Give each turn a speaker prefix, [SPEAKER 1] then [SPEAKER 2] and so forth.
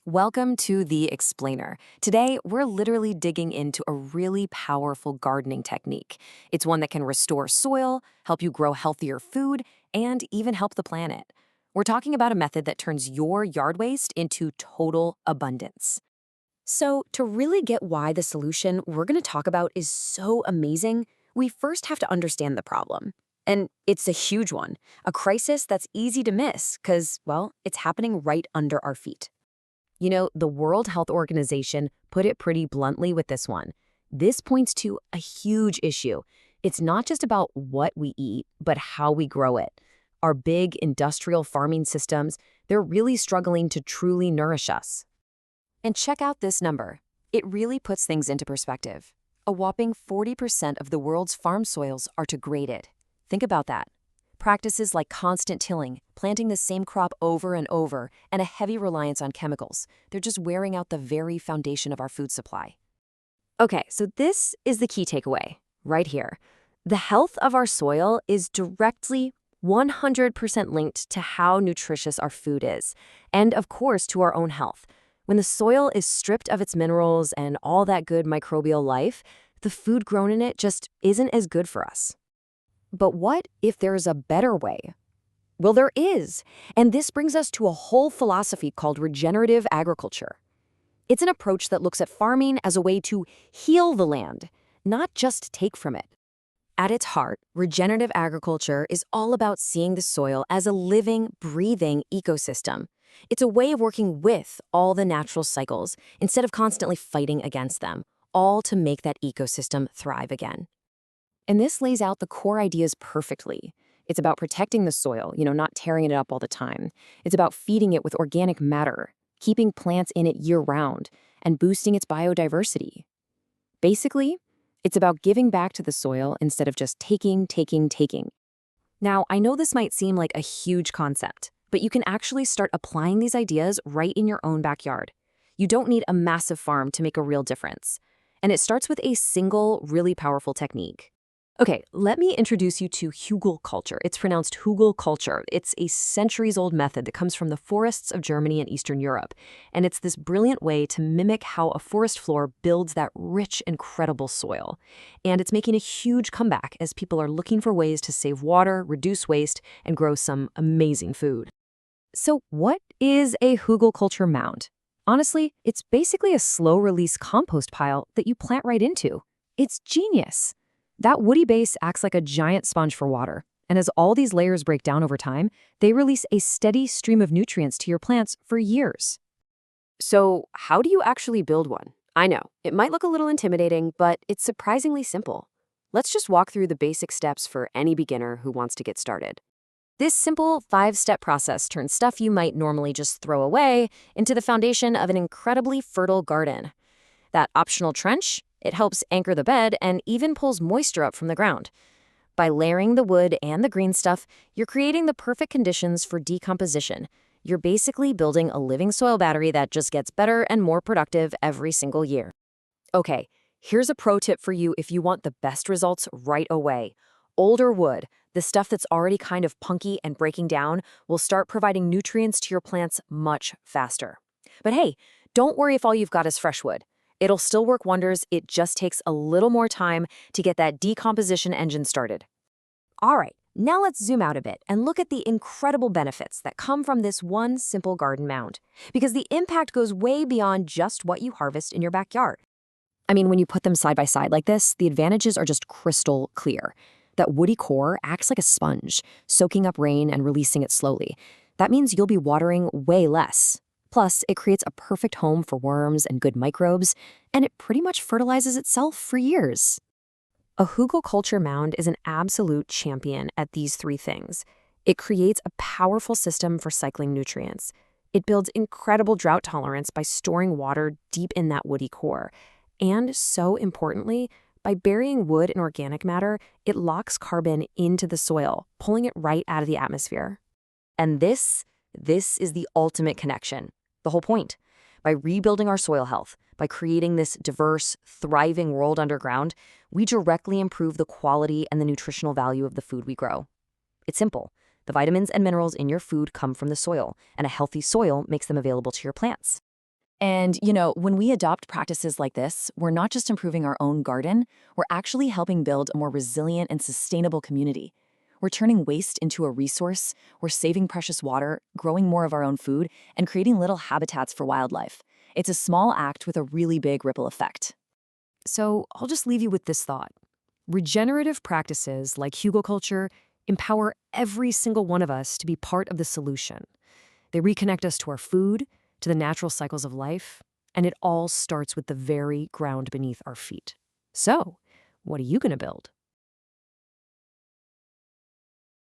[SPEAKER 1] Welcome to The Explainer. Today, we're literally digging into a really powerful gardening technique. It's one that can restore soil, help you grow healthier food, and even help the planet. We're talking about a method that turns your yard waste into total abundance. So, to really get why the solution we're going to talk about is so amazing, we first have to understand the problem. And it's a huge one, a crisis that's easy to miss because, well, it's happening right under our feet. The World Health Organization put it pretty bluntly with this one. This points to a huge issue. It's not just about what we eat, but how we grow it. Our big industrial farming systems, they're really struggling to truly nourish us. And check out this number. It really puts things into perspective. A whopping 40% of the world's farm soils are degraded. Think about that. Practices like constant tilling, planting the same crop over and over, and a heavy reliance on chemicals, they're just wearing out the very foundation of our food supply. Okay, so this is the key takeaway, right here. The health of our soil is directly 100% linked to how nutritious our food is, and of course to our own health. When the soil is stripped of its minerals and all that good microbial life, the food grown in it just isn't as good for us. But what if there's a better way? Well, there is. And this brings us to a whole philosophy called regenerative agriculture. It's an approach that looks at farming as a way to heal the land, not just take from it. At its heart, regenerative agriculture is all about seeing the soil as a living, breathing ecosystem. It's a way of working with all the natural cycles instead of constantly fighting against them, all to make that ecosystem thrive again. And this lays out the core ideas perfectly. It's about protecting the soil, not tearing it up all the time. It's about feeding it with organic matter, keeping plants in it year-round, and boosting its biodiversity. Basically, it's about giving back to the soil instead of just taking. Now, I know this might seem like a huge concept, but you can actually start applying these ideas right in your own backyard. You don't need a massive farm to make a real difference. And it starts with a single, really powerful technique. Okay, let me introduce you to hugelkultur. It's pronounced hugelkultur. It's a centuries-old method that comes from the forests of Germany and Eastern Europe. And it's this brilliant way to mimic how a forest floor builds that rich, incredible soil. And it's making a huge comeback as people are looking for ways to save water, reduce waste, and grow some amazing food. So what is a hugelkultur mound? Honestly, it's basically a slow-release compost pile that you plant right into. It's genius. That woody base acts like a giant sponge for water, and as all these layers break down over time, they release a steady stream of nutrients to your plants for years. So, how do you actually build one? I know, it might look a little intimidating, but it's surprisingly simple. Let's just walk through the basic steps for any beginner who wants to get started. This simple 5-step process turns stuff you might normally just throw away into the foundation of an incredibly fertile garden. That optional trench, it helps anchor the bed and even pulls moisture up from the ground. By layering the wood and the green stuff, you're creating the perfect conditions for decomposition. You're basically building a living soil battery that just gets better and more productive every single year. Okay, here's a pro tip for you if you want the best results right away. Older wood, the stuff that's already kind of punky and breaking down, will start providing nutrients to your plants much faster. But hey, don't worry if all you've got is fresh wood. It'll still work wonders, it just takes a little more time to get that decomposition engine started. All right, now let's zoom out a bit and look at the incredible benefits that come from this one simple garden mound. Because the impact goes way beyond just what you harvest in your backyard. I mean, when you put them side by side like this, the advantages are just crystal clear. That woody core acts like a sponge, soaking up rain and releasing it slowly. That means you'll be watering way less. Plus, it creates a perfect home for worms and good microbes, and it pretty much fertilizes itself for years. A hugelkultur mound is an absolute champion at these 3 things. It creates a powerful system for cycling nutrients. It builds incredible drought tolerance by storing water deep in that woody core. And so importantly, by burying wood in organic matter, it locks carbon into the soil, pulling it right out of the atmosphere. And this is the ultimate connection. The whole point. By rebuilding our soil health, by creating this diverse, thriving world underground, we directly improve the quality and the nutritional value of the food we grow. It's simple. The vitamins and minerals in your food come from the soil, and a healthy soil makes them available to your plants. And, when we adopt practices like this, we're not just improving our own garden, we're actually helping build a more resilient and sustainable community. We're turning waste into a resource, we're saving precious water, growing more of our own food, and creating little habitats for wildlife. It's a small act with a really big ripple effect. So I'll just leave you with this thought. Regenerative practices like hugoculture empower every single one of us to be part of the solution. They reconnect us to our food, to the natural cycles of life, and it all starts with the very ground beneath our feet. So, what are you going to build?